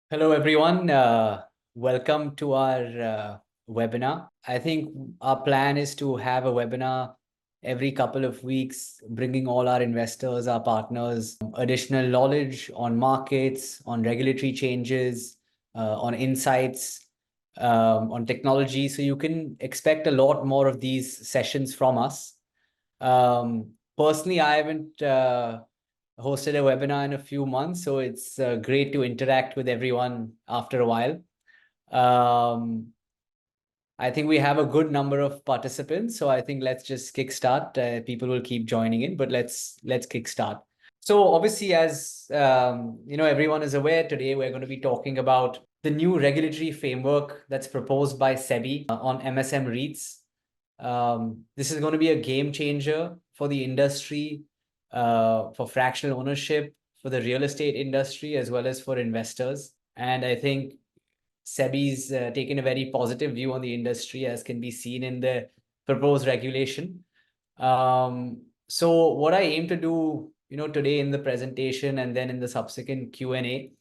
Hello, everyone. Welcome to our webinar. I think our plan is to have a webinar every couple of weeks, bringing all our investors, our partners, additional knowledge on markets, on regulatory changes, on insights, on technology. So you can expect a lot more of these sessions from us. Personally, I haven't hosted a webinar in a few months, so it's great to interact with everyone after a while. Um, I think we have a good number of participants, so I think let's just kickstart. People will keep joining in, but let's kickstart. So obviously, as everyone is aware, today we're going to be talking about the new regulatory framework that's proposed by SEBI on MSM REITs. This is going to be a game changer for the industry, for fractional ownership, for the real estate industry, as well as for investors. And I think SEBI's taken a very positive view on the industry, as can be seen in the proposed regulation. So what I aim to do, today in the presentation and then in the subsequent Q&A,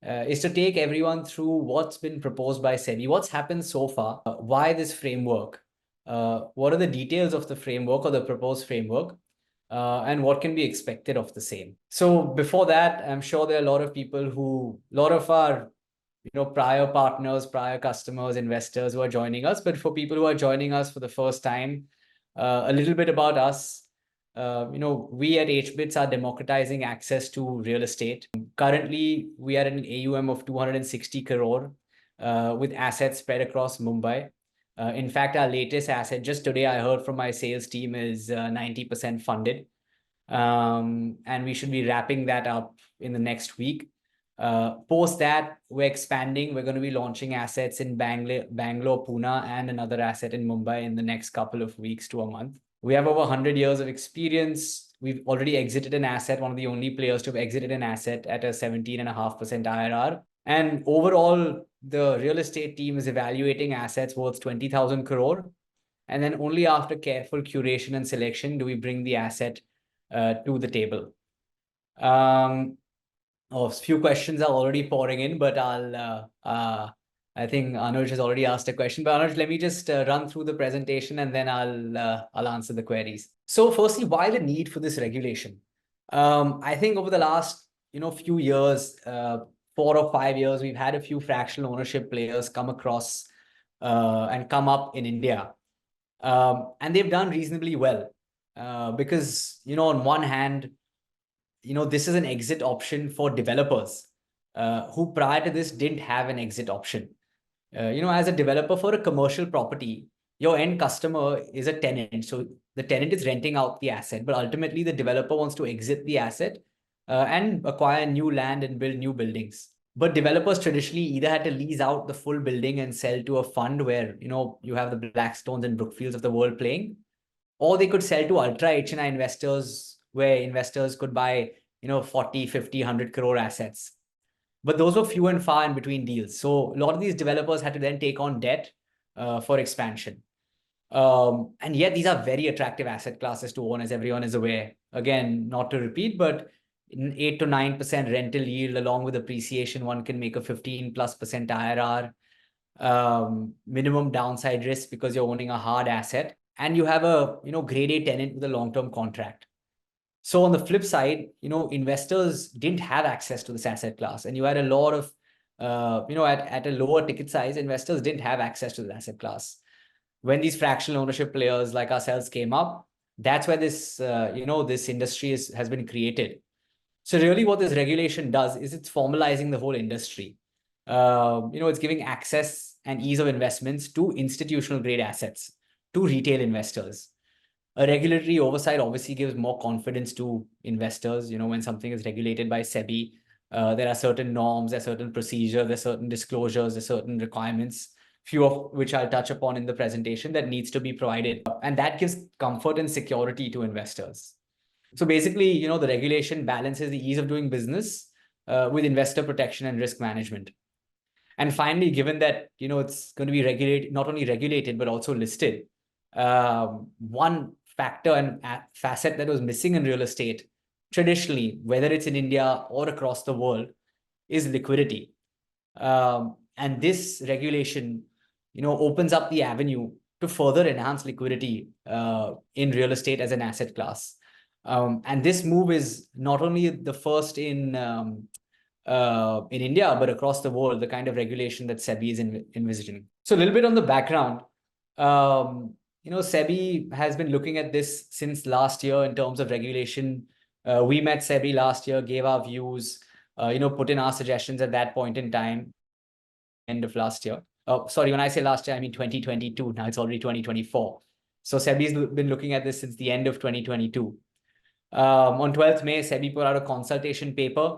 is to take everyone through what's been proposed by SEBI, what's happened so far, why this framework, what are the details of the framework or the proposed framework, and what can be expected of the same. So before that, I'm sure there are a lot of our prior partners, prior customers, investors who are joining us. But for people who are joining us for the first time, a little bit about us. We at hBits are democratizing access to real estate. Currently, we are at an AUM of 260 crore with assets spread across Mumbai. In fact, our latest asset, just today, I heard from my sales team, is 90% funded. And we should be wrapping that up in the next week. Post that, we're expanding. We're going to be launching assets in Bangalore, Pune, and another asset in Mumbai in the next couple of weeks to a month. We have over 100 years of experience. We've already exited an asset, one of the only players to have exited an asset at a 17.5% IRR. And overall, the real estate team is evaluating assets worth 20,000 crore. And then only after careful curation and selection do we bring the asset to the table. A few questions are already pouring in, but I think Anuj has already asked a question. But Anuj, let me just run through the presentation and then I'll answer the queries. So firstly, why the need for this regulation? I think over the last few years, 4 or 5 years, we've had a few fractional ownership players come across and come up in India, and they've done reasonably well because on one hand, this is an exit option for developers who prior to this didn't have an exit option. As a developer for a commercial property, your end customer is a tenant. So the tenant is renting out the asset, but ultimately the developer wants to exit the asset and acquire new land and build new buildings. But developers traditionally either had to lease out the full building and sell to a fund where, you have the Blackstones and Brookfields of the world playing, or they could sell to ultra HNI investors where investors could buy 40, 50, 100 crore assets. But those were few and far in between deals. So a lot of these developers had to then take on debt for expansion. And yet these are very attractive asset classes to own, as everyone is aware. Again, not to repeat, but 8 to 9% rental yield along with appreciation, one can make a 15+% IRR. Minimum downside risk because you're owning a hard asset, and you have a grade A tenant with a long-term contract. So on the flip side, investors didn't have access to this asset class, and you had a lot of at a lower ticket size, investors didn't have access to the asset class. When these fractional ownership players like ourselves came up, that's where this this industry has been created. So really what this regulation does is it's formalizing the whole industry. It's giving access and ease of investments to institutional grade assets, to retail investors. A regulatory oversight obviously gives more confidence to investors. When something is regulated by SEBI, there are certain norms, there are certain procedures, there are certain disclosures, there are certain requirements, few of which I'll touch upon in the presentation, that needs to be provided. And that gives comfort and security to investors. So basically, the regulation balances the ease of doing business with investor protection and risk management. And finally, given that, it's going to be regulated, not only regulated, but also listed, one factor and facet that was missing in real estate traditionally, whether it's in India or across the world, is liquidity. And this regulation, opens up the avenue to further enhance liquidity in real estate as an asset class. And this move is not only the first in India, but across the world, the kind of regulation that SEBI is envisaging. So a little bit on the background, SEBI has been looking at this since last year in terms of regulation. We met SEBI last year, gave our views, put in our suggestions at that point in time, end of last year. Sorry, when I say last year, I mean 2022. Now it's already 2024. So SEBI's been looking at this since the end of 2022. On 12th May, SEBI put out a consultation paper,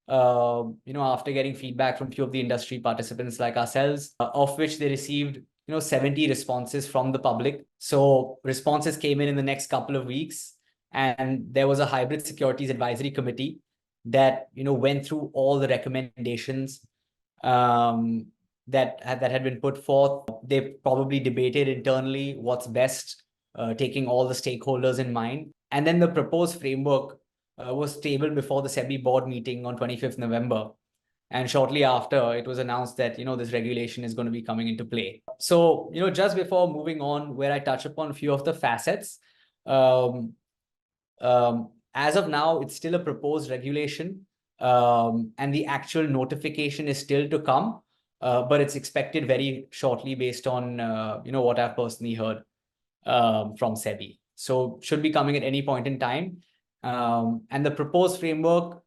after getting feedback from a few of the industry participants like ourselves, of which they received, 70 responses from the public. So responses came in the next couple of weeks, and there was a hybrid securities advisory committee that, went through all the recommendations that had been put forth. They probably debated internally what's best, taking all the stakeholders in mind. And then the proposed framework was tabled before the SEBI board meeting on 25th November. And shortly after, it was announced that, this regulation is going to be coming into play. So, just before moving on, where I touch upon a few of the facets, as of now, it's still a proposed regulation, and the actual notification is still to come, but it's expected very shortly based on, what I've personally heard from SEBI. So should be coming at any point in time. And the proposed framework,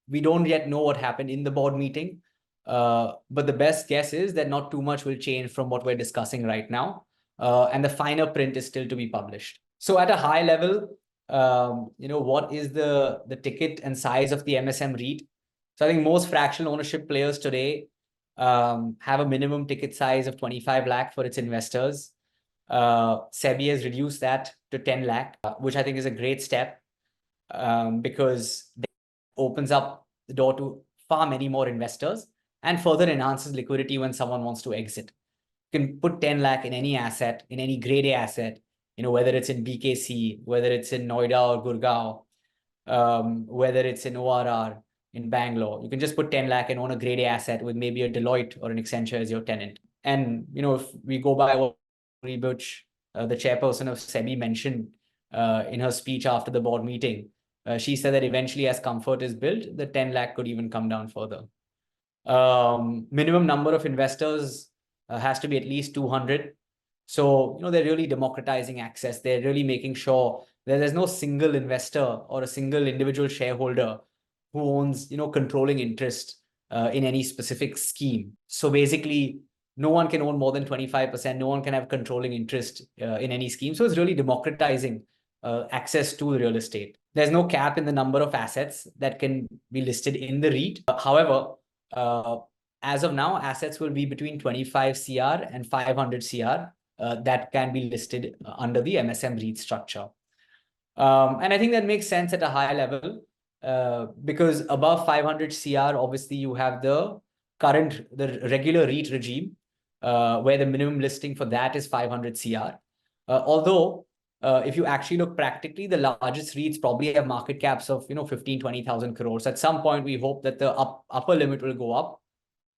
we don't yet know what happened in the board meeting, but the best guess is that not too much will change from what we're discussing right now. And the finer print is still to be published. So at a high level, what is the ticket and size of the MSM REIT? So I think most fractional ownership players today have a minimum ticket size of 25 lakh for its investors. SEBI has reduced that to 10 lakh, which I think is a great step, because it opens up the door to far many more investors and further enhances liquidity when someone wants to exit. You can put 10 lakh in any asset, in any grade A asset, whether it's in BKC, whether it's in Noida or Gurgaon, whether it's in ORR, in Bangalore. You can just put 10 lakh and own a grade A asset with maybe a Deloitte or an Accenture as your tenant. And, if we go by what Butch, the chairperson of SEBI, mentioned in her speech after the board meeting, she said that eventually as comfort is built, the 10 lakh could even come down further. Minimum number of investors has to be at least 200. So, they're really democratizing access. They're really making sure that there's no single investor or a single individual shareholder who owns, controlling interest in any specific scheme. So basically, no one can own more than 25%. No one can have controlling interest in any scheme. So it's really democratizing access to real estate. There's no cap in the number of assets that can be listed in the REIT. However, as of now, assets will be between 25 CR and 500 CR that can be listed under the MSM REIT structure. And I think that makes sense at a high level, because above 500 CR, obviously you have the regular REIT regime, where the minimum listing for that is 500 CR. Although, if you actually look practically, the largest REITs probably have market caps of 15,000-20,000 crores. At some point, we hope that the upper limit will go up.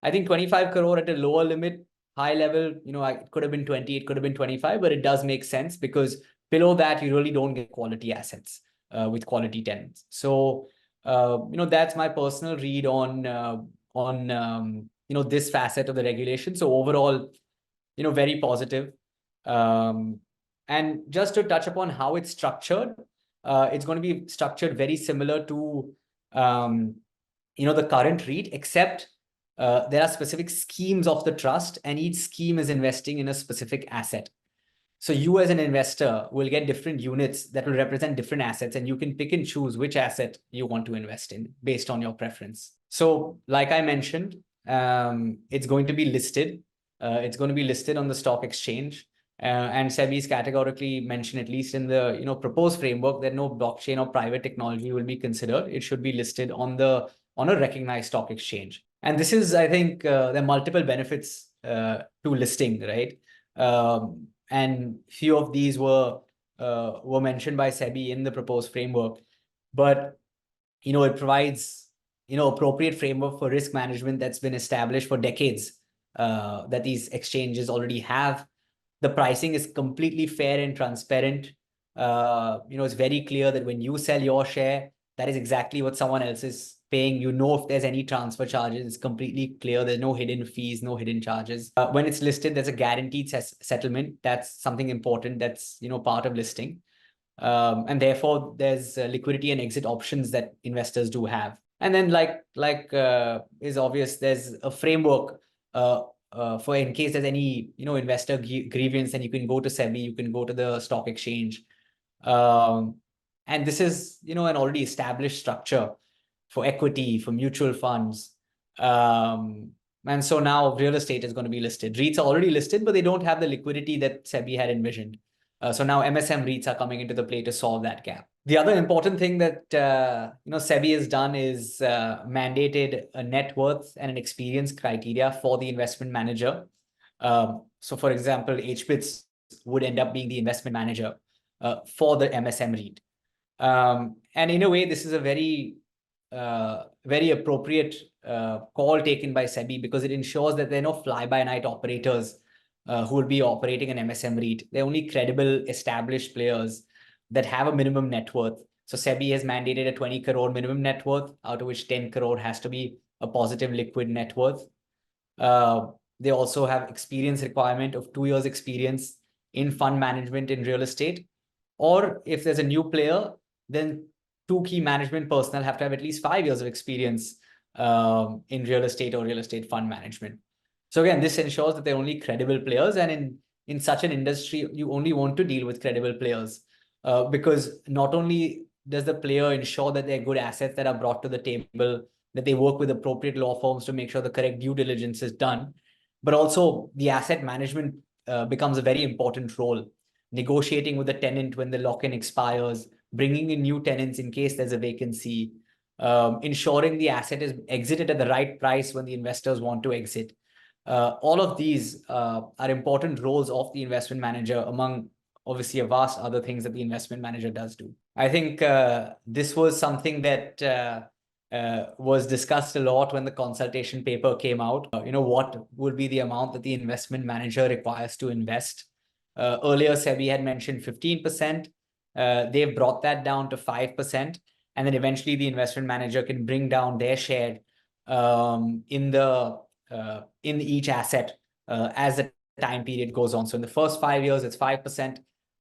I think 25 crore at a lower limit, high level, it could have been 20, it could have been 25, but it does make sense because below that, you really don't get quality assets with quality tenants. So, that's my personal read on this facet of the regulation. So overall, very positive. And just to touch upon how it's structured, it's going to be structured very similar to, the current REIT, except there are specific schemes of the trust, and each scheme is investing in a specific asset. So you as an investor will get different units that will represent different assets, and you can pick and choose which asset you want to invest in based on your preference. So like I mentioned, it's going to be listed. It's going to be listed on the stock exchange. And SEBI's categorically mentioned, at least in the proposed framework, that no blockchain or private technology will be considered. It should be listed on a recognized stock exchange. And this is, I think, there are multiple benefits to listing, right? And few of these were mentioned by SEBI in the proposed framework. But it provides appropriate framework for risk management that's been established for decades, that these exchanges already have. The pricing is completely fair and transparent. It's very clear that when you sell your share, that is exactly what someone else is paying. If there's any transfer charges, it's completely clear. There's no hidden fees, no hidden charges. When it's listed, there's a guaranteed settlement. That's something important. That's, part of listing. And therefore, there's liquidity and exit options that investors do have. And then, is obvious, there's a framework for in case there's any investor grievance, then you can go to SEBI, you can go to the stock exchange, and this is an already established structure for equity, for mutual funds, and so now real estate is going to be listed. REITs are already listed, but they don't have the liquidity that SEBI had envisioned. So now MSM REITs are coming into the play to solve that gap. The other important thing that SEBI has done is mandated a net worth and an experience criteria for the investment manager. So, for example, hBits would end up being the investment manager for the MSM REIT. And in a way, this is a very appropriate call taken by SEBI, because it ensures that there are no fly-by-night operators who will be operating an MSM REIT. They're only credible, established players that have a minimum net worth. So SEBI has mandated a 20 crore minimum net worth, out of which 10 crore has to be a positive liquid net worth. They also have experience requirement of 2 years experience in fund management in real estate. Or if there's a new player, then 2 key management personnel have to have at least 5 years of experience in real estate or real estate fund management. So again, this ensures that they're only credible players. And in such an industry, you only want to deal with credible players, because not only does the player ensure that they're good assets that are brought to the table, that they work with appropriate law firms to make sure the correct due diligence is done, but also the asset management becomes a very important role. Negotiating with the tenant when the lock-in expires, bringing in new tenants in case there's a vacancy, ensuring the asset is exited at the right price when the investors want to exit. All of these are important roles of the investment manager, among obviously a vast other things that the investment manager does do. I think this was something that was discussed a lot when the consultation paper came out. What would be the amount that the investment manager requires to invest? Earlier, SEBI had mentioned 15%. They've brought that down to 5%. And then eventually the investment manager can bring down their share in each asset as the time period goes on. So in the first 5 years, it's 5%.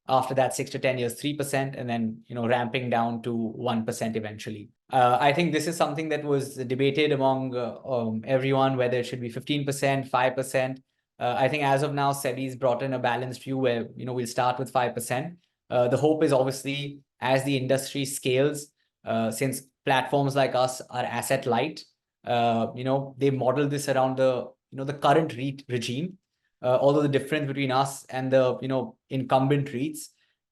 After that, 6 to 10 years, 3%, and then ramping down to 1% eventually. I think this is something that was debated among everyone, whether it should be 15%, 5%. I think as of now, SEBI's brought in a balanced view where we'll start with 5%. The hope is obviously as the industry scales, since platforms like us are asset light, they model this around the current REIT regime. Although the difference between us and the incumbent REITs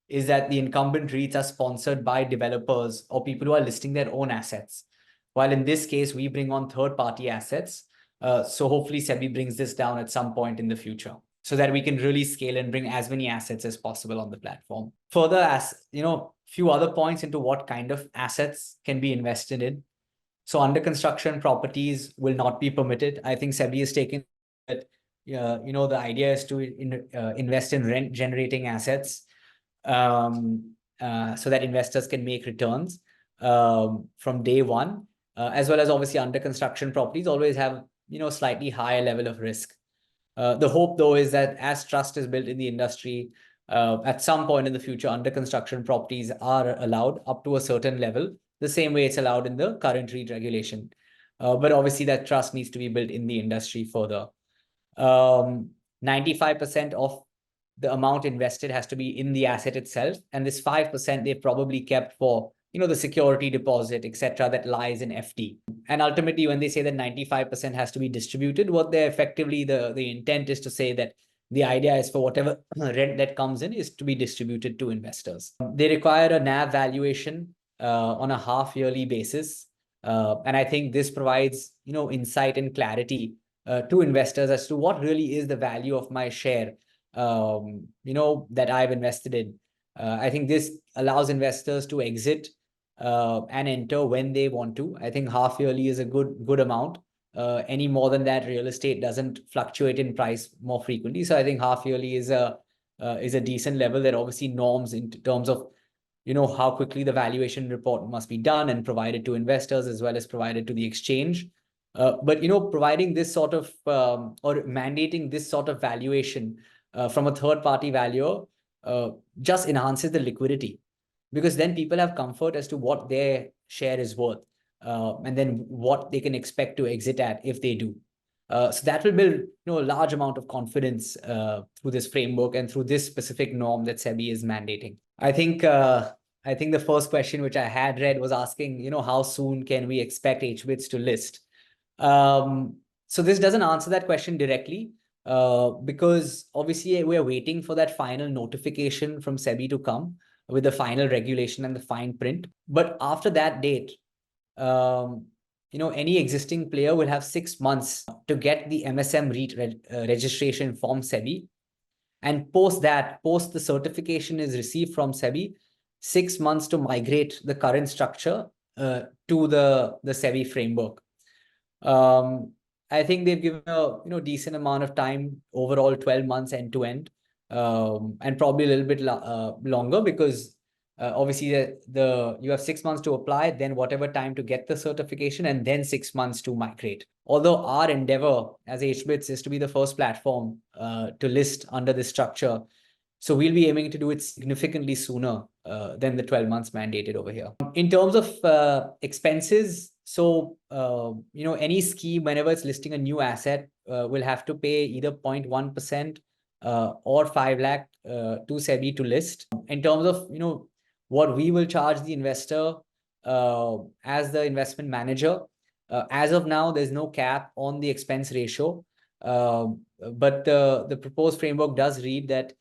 is that the incumbent REITs are sponsored by developers or people who are listing their own assets, while in this case we bring on third-party assets. So hopefully SEBI brings this down at some point in the future, so that we can really scale and bring as many assets as possible on the platform. Further, few other points into what kind of assets can be invested in. So under construction properties will not be permitted. I think SEBI has taken that. The idea is to invest in rent generating assets, so that investors can make returns from day one, as well as obviously under construction properties always have slightly higher level of risk. The hope though is that as trust is built in the industry, at some point in the future, under construction properties are allowed up to a certain level, the same way it's allowed in the current REIT regulation. But obviously that trust needs to be built in the industry further. 95% of the amount invested has to be in the asset itself, and this 5% they've probably kept for the security deposit, etc., that lies in FD. And ultimately, when they say that 95% has to be distributed, what they're effectively the intent is to say that the idea is for whatever rent that comes in is to be distributed to investors. They require a NAV valuation on a half-yearly basis, and I think this provides insight and clarity to investors as to what really is the value of my share, that I've invested in. I think this allows investors to exit and enter when they want to. I think half yearly is a good amount. Any more than that, real estate doesn't fluctuate in price more frequently. So I think half yearly is a decent level. That obviously norms in terms of how quickly the valuation report must be done and provided to investors as well as provided to the exchange. But providing this sort of or mandating this sort of valuation from a third party valuer just enhances the liquidity, because then people have comfort as to what their share is worth, and then what they can expect to exit at if they do. So that will build a large amount of confidence through this framework and through this specific norm that SEBI is mandating. I think the first question which I had read was asking, how soon can we expect hBits to list? So this doesn't answer that question directly, because obviously we are waiting for that final notification from SEBI to come with the final regulation and the fine print. But after that date, any existing player will have 6 months to get the MSM REIT registration from SEBI. And post the certification is received from SEBI, 6 months to migrate the current structure to the SEBI framework. I think they've given a decent amount of time, overall 12 months end to end, and probably a little bit longer, because obviously you have 6 months to apply, then whatever time to get the certification, and then 6 months to migrate. Although our endeavor as hBits is to be the first platform to list under this structure, so we'll be aiming to do it significantly sooner than the 12 months mandated over here. In terms of expenses, so any scheme, whenever it's listing a new asset, will have to pay either 0.1% or 5 lakh to SEBI to list. In terms of what we will charge the investor as the investment manager, as of now, there's no cap on the expense ratio, but the proposed framework does read that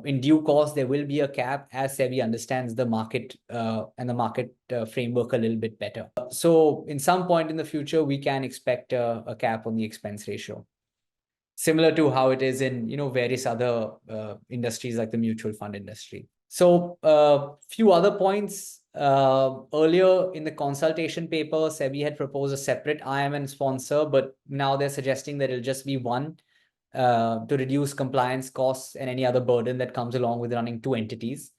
in due course there will be a cap as SEBI understands the market and the market framework a little bit better. So in some point in the future, we can expect a cap on the expense ratio, similar to how it is in various other industries like the mutual fund industry. So few other points. Earlier in the consultation paper, SEBI had proposed a separate IMN sponsor, but now they're suggesting that it'll just be one to reduce compliance costs and any other burden that comes along with running two entities.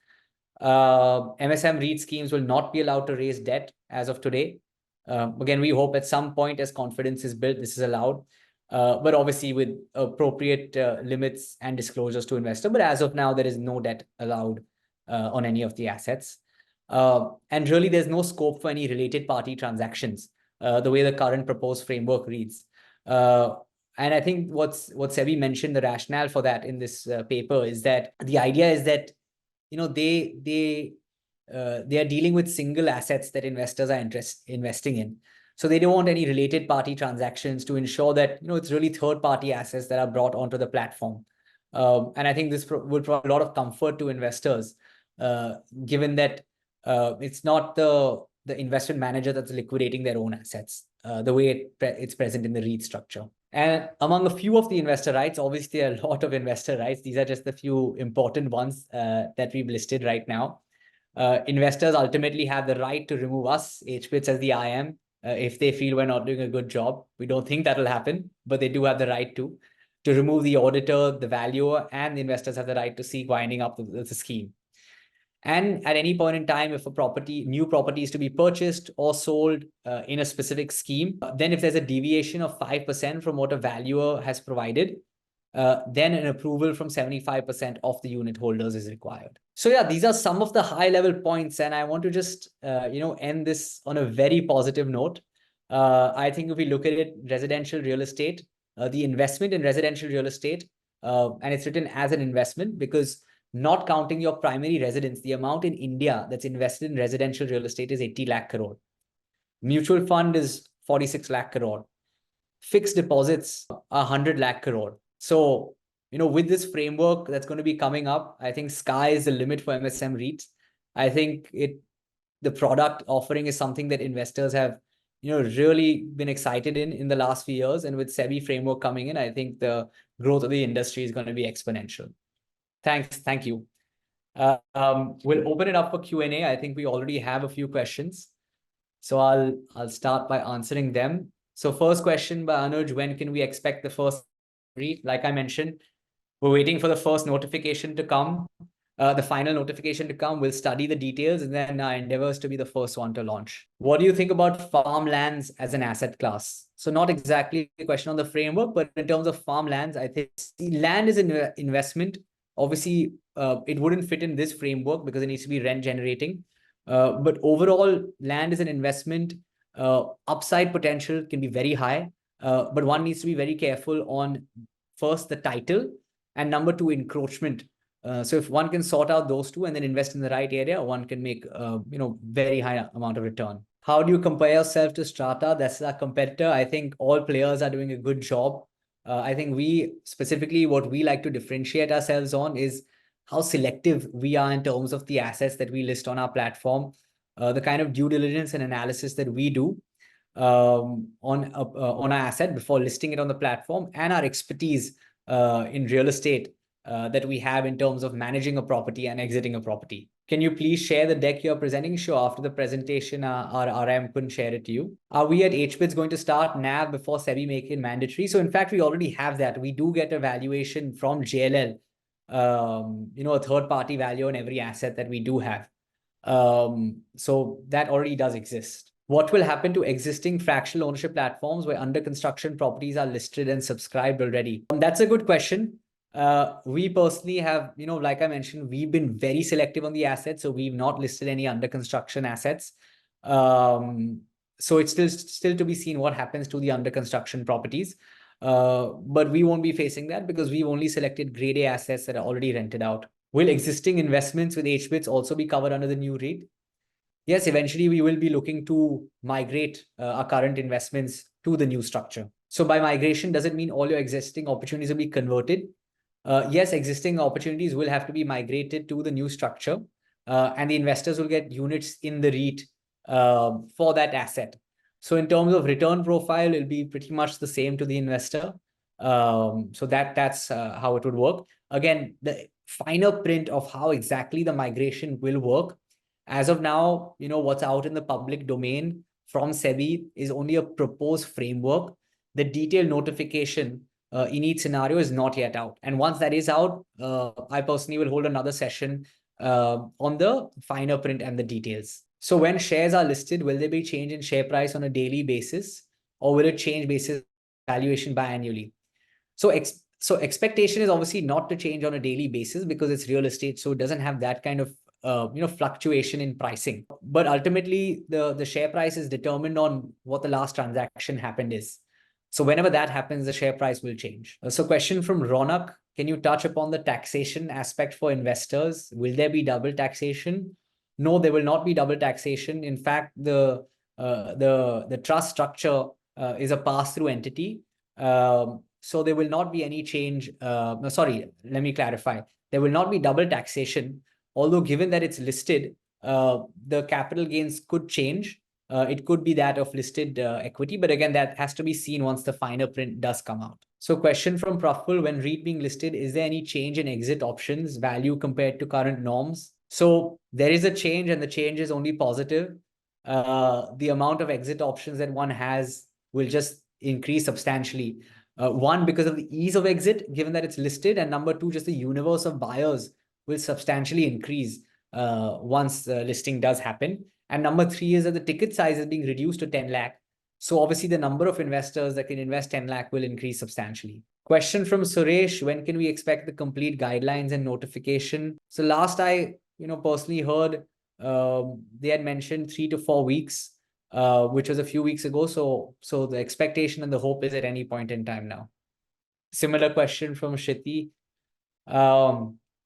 MSM REIT schemes will not be allowed to raise debt as of today. Again, we hope at some point as confidence is built, this is allowed, but obviously with appropriate limits and disclosures to investor. But as of now, there is no debt allowed on any of the assets. And really, there's no scope for any related party transactions, the way the current proposed framework reads. And I think what SEBI mentioned, the rationale for that in this paper, is that the idea is that they are dealing with single assets that investors are investing in. So they don't want any related party transactions, to ensure that it's really third party assets that are brought onto the platform. And I think this will provide a lot of comfort to investors, given that it's not the investment manager that's liquidating their own assets, the way it's present in the REIT structure. And among a few of the investor rights, obviously a lot of investor rights, these are just the few important ones that we've listed right now. Investors ultimately have the right to remove us, hBits, as the IM, if they feel we're not doing a good job. We don't think that'll happen, but they do have the right to remove the auditor, the valuer, and the investors have the right to seek winding up the scheme. And at any point in time, if new property is to be purchased or sold in a specific scheme, then if there's a deviation of 5% from what a valuer has provided, then an approval from 75% of the unit holders is required. So yeah, these are some of the high level points. And I want to just, end this on a very positive note. I think if we look at it, residential real estate, the investment in residential real estate, and it's written as an investment because not counting your primary residence, the amount in India that's invested in residential real estate is 80 lakh crore. Mutual fund is 46 lakh crore. Fixed deposits are 100 lakh crore. So, with this framework that's going to be coming up, I think sky is the limit for MSM REITs. I think the product offering is something that investors have, really been excited in the last few years. And with SEBI framework coming in, I think the growth of the industry is going to be exponential. Thanks. Thank you. We'll open it up for Q&A. I think we already have a few questions. So I'll start by answering them. So first question by Anuj, when can we expect the first REIT? Like I mentioned, we're waiting for the first notification to come, the final notification to come. We'll study the details, and then our endeavor is to be the first one to launch. What do you think about farmlands as an asset class? So not exactly a question on the framework, but in terms of farmlands, I think land is an investment. Obviously, it wouldn't fit in this framework because it needs to be rent generating. But overall, land is an investment. Upside potential can be very high, but one needs to be very careful on first the title, and number two, encroachment. So if one can sort out those two and then invest in the right area, one can make very high amount of return. How do you compare yourself to Strata? That's our competitor. I think all players are doing a good job. I think what we like to differentiate ourselves on is how selective we are in terms of the assets that we list on our platform, the kind of due diligence and analysis that we do on our asset before listing it on the platform, and our expertise in real estate that we have in terms of managing a property and exiting a property. Can you please share the deck you're presenting? Sure, after the presentation, our RM couldn't share it to you. Are we at hBits going to start NAV before SEBI make it mandatory? So in fact, we already have that. We do get a valuation from JLL, a third-party value on every asset that we do have. So that already does exist. What will happen to existing fractional ownership platforms where under construction properties are listed and subscribed already? That's a good question. We personally have, like I mentioned, we've been very selective on the assets, so we've not listed any under construction assets. So it's still to be seen what happens to the under construction properties. But we won't be facing that because we've only selected grade A assets that are already rented out. Will existing investments with hBits also be covered under the new REIT? Yes, eventually we will be looking to migrate our current investments to the new structure. So by migration, does it mean all your existing opportunities will be converted? Yes, existing opportunities will have to be migrated to the new structure, and the investors will get units in the REIT for that asset. So in terms of return profile, it'll be pretty much the same to the investor. So that's how it would work. Again, the finer print of how exactly the migration will work, as of now, what's out in the public domain from SEBI is only a proposed framework. The detailed notification in each scenario is not yet out. And once that is out, I personally will hold another session on the finer print and the details. So when shares are listed, will there be change in share price on a daily basis, or will it change basis valuation biannually? So expectation is obviously not to change on a daily basis because it's real estate, so it doesn't have that kind of fluctuation in pricing. But ultimately, the share price is determined on what the last transaction happened is. So whenever that happens, the share price will change. So question from Ronak, can you touch upon the taxation aspect for investors? Will there be double taxation? No, there will not be double taxation. In fact, the trust structure is a pass-through entity. So there will not be any change. No, sorry, let me clarify. There will not be double taxation. Although given that it's listed, the capital gains could change. It could be that of listed equity, but again, that has to be seen once the finer print does come out. So question from Praful, when REIT being listed, is there any change in exit options value compared to current norms? So there is a change, and the change is only positive. The amount of exit options that one has will just increase substantially. One, because of the ease of exit, given that it's listed, and number two, just the universe of buyers will substantially increase once the listing does happen. And number three is that the ticket size is being reduced to 10 lakh. So obviously the number of investors that can invest 10 lakh will increase substantially. Question from Suresh, when can we expect the complete guidelines and notification? So last I personally heard, they had mentioned 3 to 4 weeks, which was a few weeks ago. So the expectation and the hope is at any point in time now. Similar question from Shiti.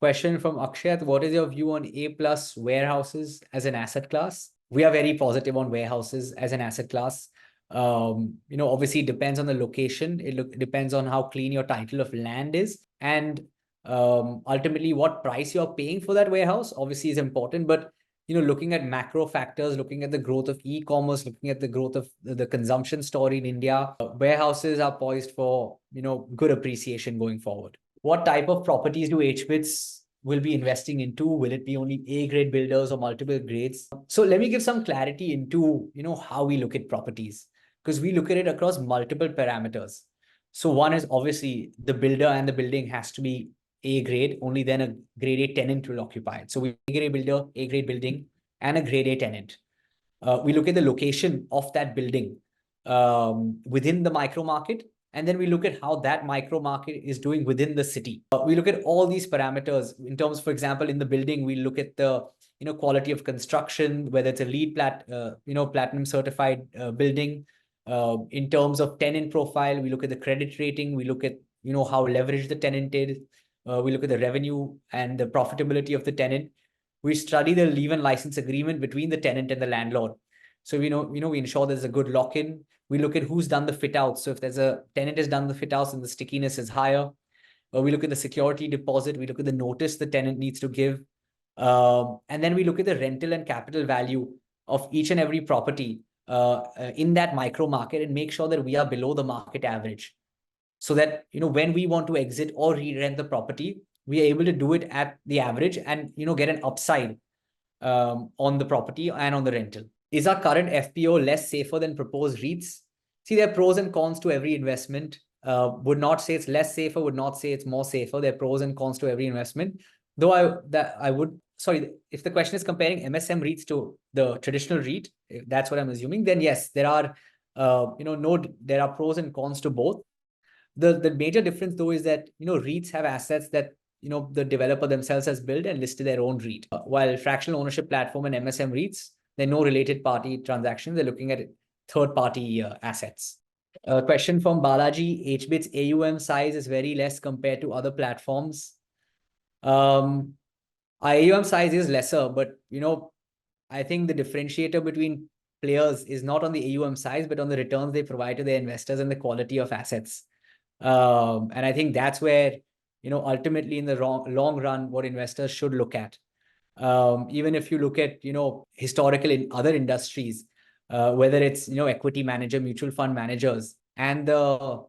Question from Akshat, what is your view on A+ warehouses as an asset class? We are very positive on warehouses as an asset class. Obviously it depends on the location. It depends on how clean your title of land is. And ultimately what price you're paying for that warehouse obviously is important. But looking at macro factors, looking at the growth of e-commerce, looking at the growth of the consumption story in India, warehouses are poised for good appreciation going forward. What type of properties do hBits will be investing into? Will it be only A grade builders or multiple grades? So let me give some clarity into, how we look at properties, because we look at it across multiple parameters. So one is obviously the builder and the building has to be A grade, only then a grade A tenant will occupy it. So we A grade builder, A grade building, and a grade A tenant. We look at the location of that building within the micro market, and then we look at how that micro market is doing within the city. We look at all these parameters in terms, for example, in the building, we look at the quality of construction, whether it's a LEED platinum certified building. In terms of tenant profile, we look at the credit rating, we look at how leveraged the tenant is, we look at the revenue and the profitability of the tenant. We study the leave and license agreement between the tenant and the landlord. So we ensure there's a good lock-in. We look at who's done the fit out. So if there's a tenant has done the fit outs and the stickiness is higher, we look at the security deposit. We look at the notice the tenant needs to give. And then we look at the rental and capital value of each and every property in that micro market and make sure that we are below the market average. So that, when we want to exit or re-rent the property, we are able to do it at the average and, get an upside on the property and on the rental. Is our current FPO less safer than proposed REITs? See, there are pros and cons to every investment. Would not say it's less safer, would not say it's more safer. There are pros and cons to every investment. Though if the question is comparing MSM REITs to the traditional REIT, if that's what I'm assuming, then yes, there are, there are pros and cons to both. The major difference though is that, REITs have assets that, the developer themselves has built and listed their own REIT. While fractional ownership platform and MSM REITs, there are no related party transactions. They're looking at third party assets. Question from Balaji, hBits AUM size is very less compared to other platforms. Our AUM size is lesser, but, I think the differentiator between players is not on the AUM size, but on the returns they provide to their investors and the quality of assets. And I think that's where, ultimately in the long run, what investors should look at. Even if you look at, historical in other industries, whether it's, equity manager, mutual fund managers, and the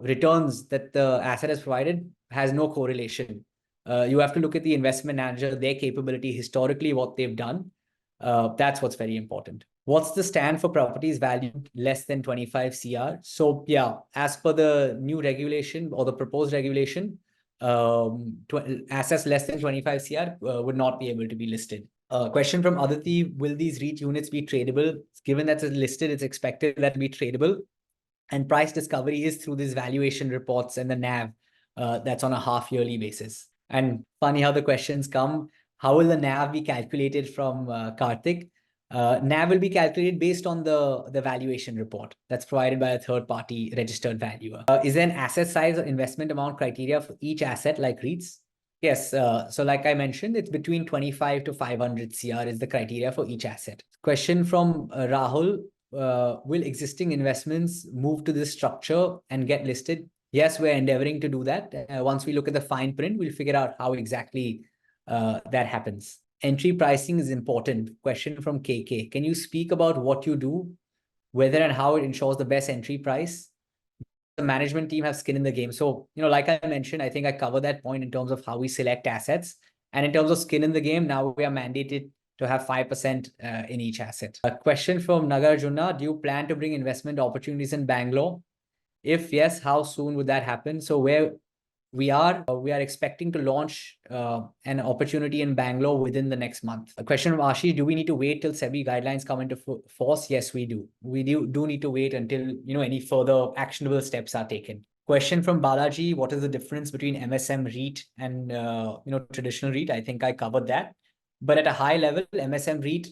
returns that the asset has provided has no correlation. You have to look at the investment manager, their capability, historically, what they've done. That's what's very important. What's the stand for properties valued less than 25 CR? So yeah, as per the new regulation or the proposed regulation, assets less than 25 CR would not be able to be listed. Question from Aditi, will these REIT units be tradable? Given that it's listed, it's expected that to be tradable. And price discovery is through these valuation reports and the NAV that's on a half-yearly basis. And funny how the questions come. How will the NAV be calculated from Karthik? NAV will be calculated based on the valuation report that's provided by a third-party registered valuer. Is there an asset size or investment amount criteria for each asset like REITs? Yes. So like I mentioned, it's between 25 to 500 CR is the criteria for each asset. Question from Rahul. Will existing investments move to this structure and get listed? Yes, we're endeavoring to do that. Once we look at the fine print, we'll figure out how exactly that happens. Entry pricing is important. Question from KK. Can you speak about what you do, whether and how it ensures the best entry price? The management team have skin in the game. So, like I mentioned, I think I covered that point in terms of how we select assets. And in terms of skin in the game, now we are mandated to have 5% in each asset. A question from Nagarjuna. Do you plan to bring investment opportunities in Bangalore? If yes, how soon would that happen? So we are expecting to launch an opportunity in Bangalore within the next month. A question from Ashish, do we need to wait till SEBI guidelines come into force? Yes, we do. We do need to wait until, any further actionable steps are taken. Question from Balaji, what is the difference between MSM REIT and, traditional REIT? I think I covered that. But at a high level, MSM REIT,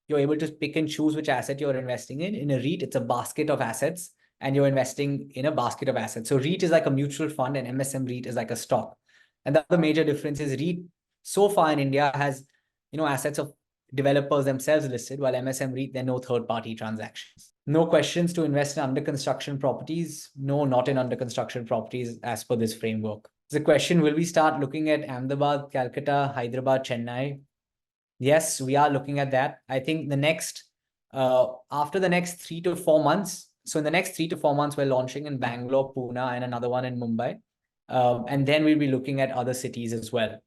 you're able to pick and choose which asset you're investing in. In a REIT, it's a basket of assets, and you're investing in a basket of assets. So REIT is like a mutual fund and MSM REIT is like a stock. And the other major difference is REIT so far in India has, assets of developers themselves listed, while MSM REIT, there are no third-party transactions. No questions to invest in under construction properties. No, not in under construction properties as per this framework. The question, will we start looking at Ahmedabad, Calcutta, Hyderabad, Chennai? Yes, we are looking at that. I think after the next 3 to 4 months, so in the next 3 to 4 months, we're launching in Bangalore, Pune, and another one in Mumbai. And then we'll be looking at other cities as well.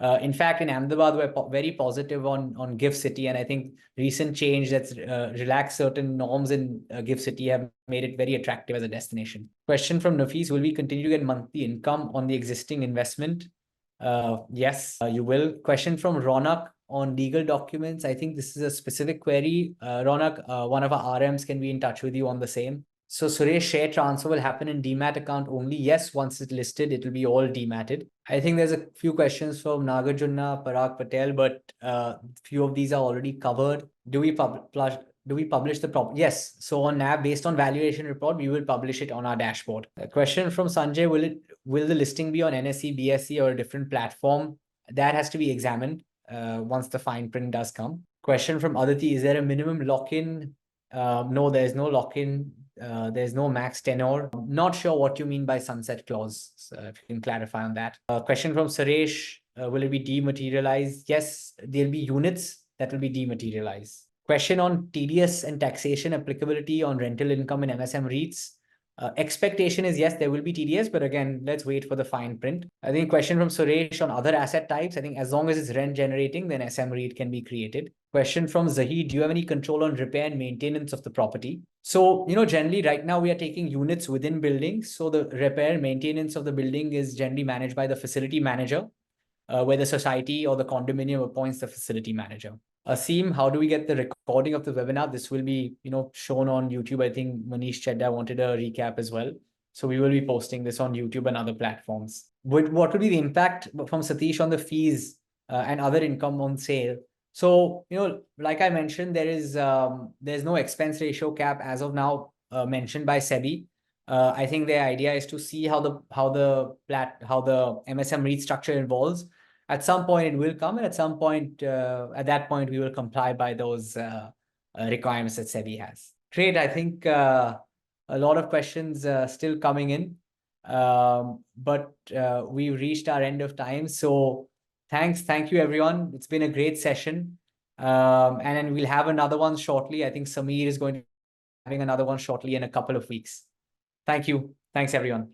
In fact, in Ahmedabad, we're very positive on GIFT City, and I think recent change that's relaxed certain norms in GIFT City have made it very attractive as a destination. Question from Nafis: will we continue to get monthly income on the existing investment? Yes, you will. Question from Ronak on legal documents. I think this is a specific query. Ronak, one of our RMs can be in touch with you on the same. So Suresh, share transfer will happen in Demat account only. Yes, once it's listed, it will be all dematted. I think there's a few questions from Nagarjuna, Parag Patel, but few of these are already covered. Do we publish the prop? Yes. So on NAV, based on valuation report, we will publish it on our dashboard. A question from Sanjay: will the listing be on NSE, BSE, or a different platform? That has to be examined once the fine print does come. Question from Aditi: is there a minimum lock-in? No, there's no lock-in. There's no max tenor. Not sure what you mean by sunset clause. So if you can clarify on that. Question from Suresh: will it be dematerialized? Yes, there'll be units that will be dematerialized. Question on TDS and taxation applicability on rental income in MSM REITs. Expectation is yes, there will be TDS, but again, let's wait for the fine print. I think question from Suresh on other asset types. I think as long as it's rent generating, then SM REIT can be created. Question from Zahid: do you have any control on repair and maintenance of the property? So, generally right now we are taking units within buildings. So the repair and maintenance of the building is generally managed by the facility manager, where the society or the condominium appoints the facility manager. Asim, how do we get the recording of the webinar? This will be, shown on YouTube. I think Manish Chedda wanted a recap as well. So we will be posting this on YouTube and other platforms. What will be the impact from Satish on the fees and other income on sale? So, like I mentioned, there's no expense ratio cap as of now mentioned by SEBI. I think the idea is to see how the MSM REIT structure evolves. At some point it will come, and at that point we will comply by those requirements that SEBI has. Great. I think a lot of questions still coming in, but we've reached our end of time. So thank you everyone. It's been a great session, and then we'll have another one shortly. I think Samir is going to be having another one shortly in a couple of weeks. Thank you. Thanks everyone.